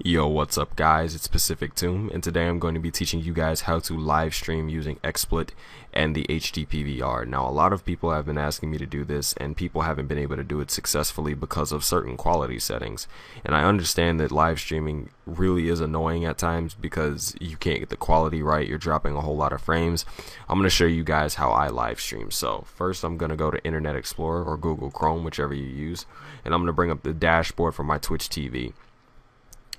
Yo, what's up guys? It's Pacific Tomb, and today I'm going to be teaching you guys how to live stream using XSplit and the HD PVR. Now, a lot of people have been asking me to do this, and people haven't been able to do it successfully because of certain quality settings. And I understand that live streaming really is annoying at times because you can't get the quality right, you're dropping a whole lot of frames. I'm going to show you guys how I live stream. So, first I'm going to go to Internet Explorer or Google Chrome, whichever you use, and I'm going to bring up the dashboard for my Twitch TV.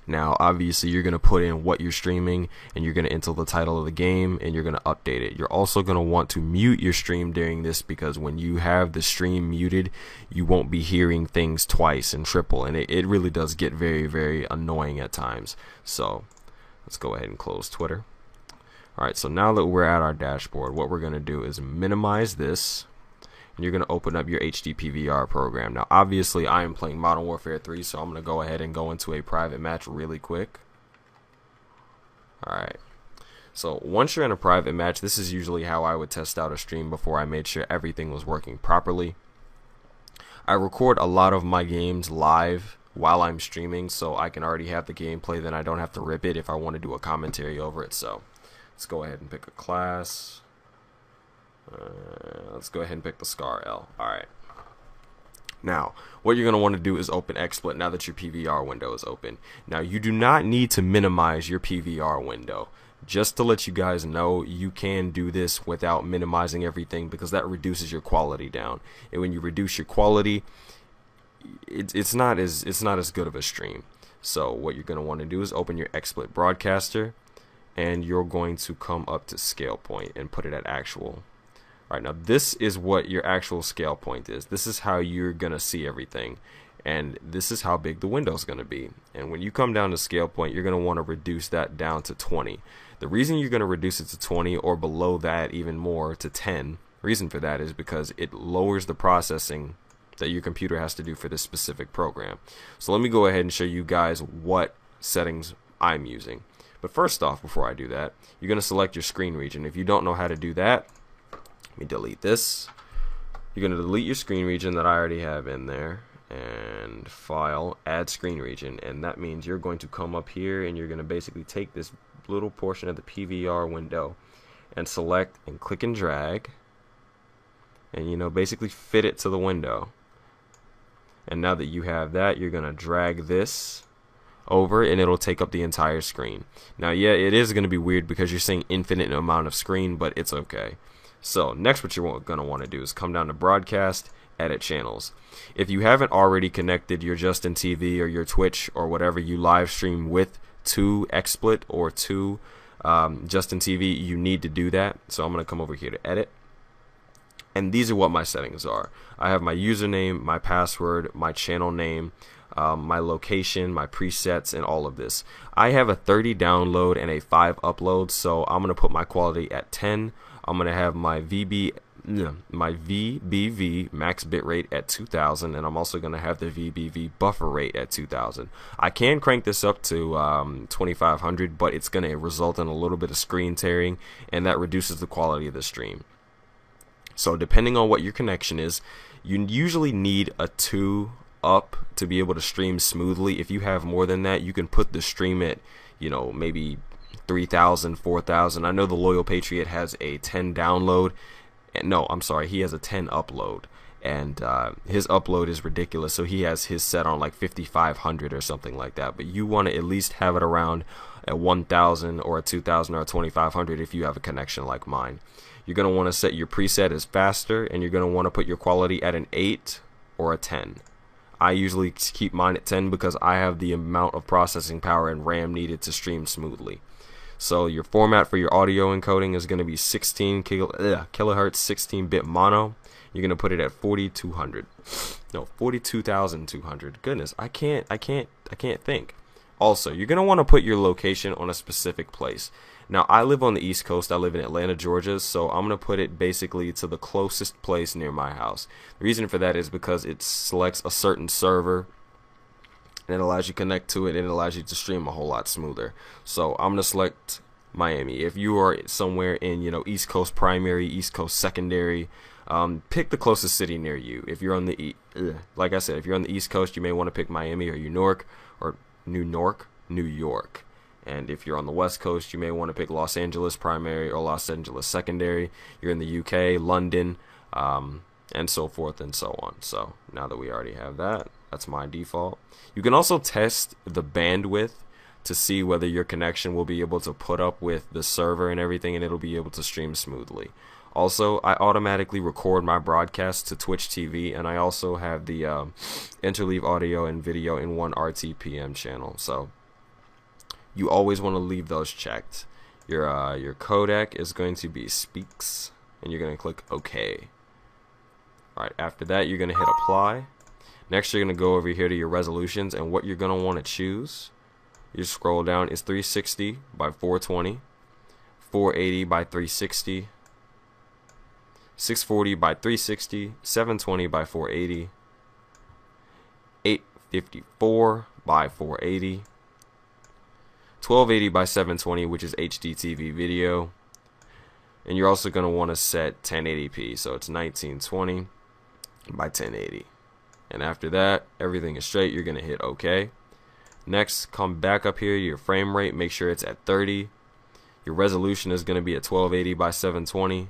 Now, obviously, you're going to put in what you're streaming, and you're going to enter the title of the game, and you're going to update it. You're also going to want to mute your stream during this, because when you have the stream muted, you won't be hearing things twice and triple, and it really does get very, very annoying at times. So, let's go ahead and close Twitter. Alright, so now that we're at our dashboard, what we're going to do is minimize this. And you're going to open up your HD PVR program. Now, obviously, I am playing Modern Warfare 3, so I'm going to go ahead and go into a private match really quick. Alright. So, once you're in a private match, this is usually how I would test out a stream before I made sure everything was working properly. I record a lot of my games live while I'm streaming, so I can already have the gameplay, then I don't have to rip it if I want to do a commentary over it. So, let's go ahead and pick a class. Let's go ahead and pick the Scar L. Alright. Now, what you're going to want to do is open XSplit now that your PVR window is open. Now, you do not need to minimize your PVR window. Just to let you guys know, you can do this without minimizing everything, because that reduces your quality down. And when you reduce your quality, it's not as good of a stream. So, what you're going to want to do is open your XSplit broadcaster, and you're going to come up to scale point and put it at actual. Alright, now this is what your actual scale point is. This is how you're going to see everything. And this is how big the window is going to be. And when you come down to scale point, you're going to want to reduce that down to 20. The reason you're going to reduce it to 20 or below that even more to 10, reason for that is because it lowers the processing that your computer has to do for this specific program. So let me go ahead and show you guys what settings I'm using. But first off, before I do that, you're going to select your screen region. If you don't know how to do that, let me delete this. You're going to delete your screen region that I already have in there, and file, add screen region, and that means you're going to come up here and you're going to basically take this little portion of the PVR window and select and click and drag, and basically fit it to the window. And now that you have that, you're going to drag this over and it'll take up the entire screen. Now, yeah, it is going to be weird because you're seeing infinite amount of screen, but it's okay. So next, what you're going to want to do is come down to broadcast, edit channels. If you haven't already connected your Justin TV or your Twitch or whatever you live stream with to XSplit or to Justin TV, you need to do that. So I'm going to come over here to edit. And these are what my settings are. I have my username, my password, my channel name, my location, my presets, and all of this. I have a 30 download and a 5 upload, so I'm going to put my quality at 10. I'm going to have my VBV max bitrate at 2000, and I'm also going to have the VBV buffer rate at 2000. I can crank this up to 2500, but it's going to result in a little bit of screen tearing, and that reduces the quality of the stream. So depending on what your connection is, you usually need a 2 up to be able to stream smoothly. If you have more than that, you can put the stream at, maybe 3,000, 4,000. I know the Loyal Patriot has a 10 download. No, I'm sorry, he has a 10 upload. And his upload is ridiculous, so he has his set on like 5,500 or something like that. But you want to at least have it around a 1,000 or a 2,000 or a 2,500 if you have a connection like mine. You're going to want to set your preset as faster, and you're going to want to put your quality at an 8 or a 10. I usually keep mine at 10 because I have the amount of processing power and RAM needed to stream smoothly. So your format for your audio encoding is going to be 16 kilohertz, 16-bit mono. You're going to put it at 4,200. No, 42,200. Goodness, I can't think. Also, you're going to want to put your location on a specific place. Now, I live on the East Coast. I live in Atlanta, Georgia, so I'm going to put it basically to the closest place near my house. The reason for that is because it selects a certain server, and it allows you to connect to it, and it allows you to stream a whole lot smoother. So I'm going to select Miami. If you are somewhere in, East Coast primary, East Coast secondary, pick the closest city near you. If you're on the, like I said, if you're on the East Coast, you may want to pick Miami or New York, New York. And if you're on the West Coast, you may want to pick Los Angeles primary or Los Angeles secondary. You're in the UK, London, and so forth and so on. So now that we already have that, that's my default. You can also test the bandwidth to see whether your connection will be able to put up with the server and everything, and it'll be able to stream smoothly. Also, I automatically record my broadcast to Twitch TV, and I also have the interleave audio and video in one RTPM channel. So you always want to leave those checked. Your codec is going to be Speaks, and you're going to click OK. Alright, after that, you're going to hit Apply. Next, you're going to go over here to your resolutions, and what you're going to want to choose, you scroll down, is 360 by 420, 480 by 360, 640 by 360, 720 by 480, 854 by 480, 1280 by 720, which is HDTV video, and you're also going to want to set 1080p, so it's 1920 by 1080. And after that, everything is straight. You're going to hit OK. Next, come back up here, your frame rate, make sure it's at 30. Your resolution is going to be at 1280 by 720.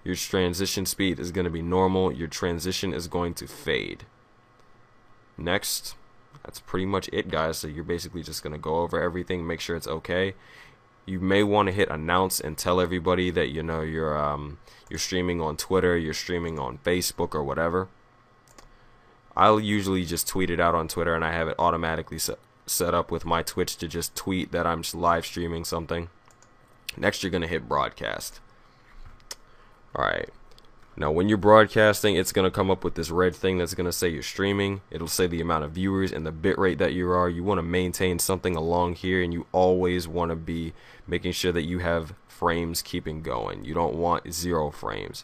Your transition speed is going to be normal. Your transition is going to fade. Next, that's pretty much it, guys. So you're basically just going to go over everything, make sure it's okay. You may want to hit announce and tell everybody that you're streaming on Twitter, you're streaming on Facebook or whatever. I'll usually just tweet it out on Twitter, and I have it automatically set up with my Twitch to just tweet that I'm live streaming something. Next, you're going to hit broadcast. Alright, now when you're broadcasting, it's going to come up with this red thing that's going to say you're streaming. It'll say the amount of viewers and the bit rate that you are. You want to maintain something along here, and you always want to be making sure that you have frames keeping going. You don't want 0 frames.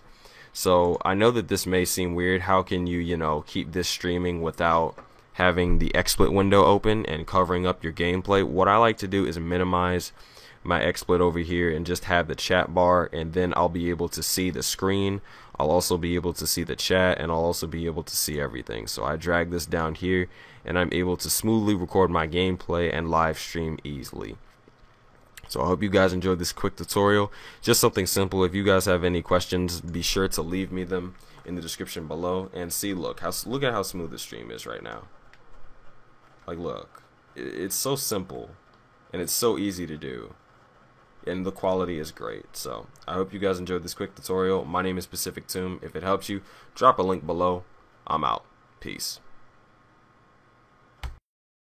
So I know that this may seem weird. How can you, keep this streaming without having the XSplit window open and covering up your gameplay? What I like to do is minimize my XSplit over here and just have the chat bar, and then I'll be able to see the screen. I'll also be able to see the chat, and I'll also be able to see everything. So I drag this down here, and I'm able to smoothly record my gameplay and live stream easily. So I hope you guys enjoyed this quick tutorial. Just something simple. If you guys have any questions, be sure to leave me them in the description below. And see, look at how smooth the stream is right now. Like, look, it's so simple, and it's so easy to do, and the quality is great. So I hope you guys enjoyed this quick tutorial. My name is Pacific Tomb. If it helps you, drop a link below. I'm out. Peace.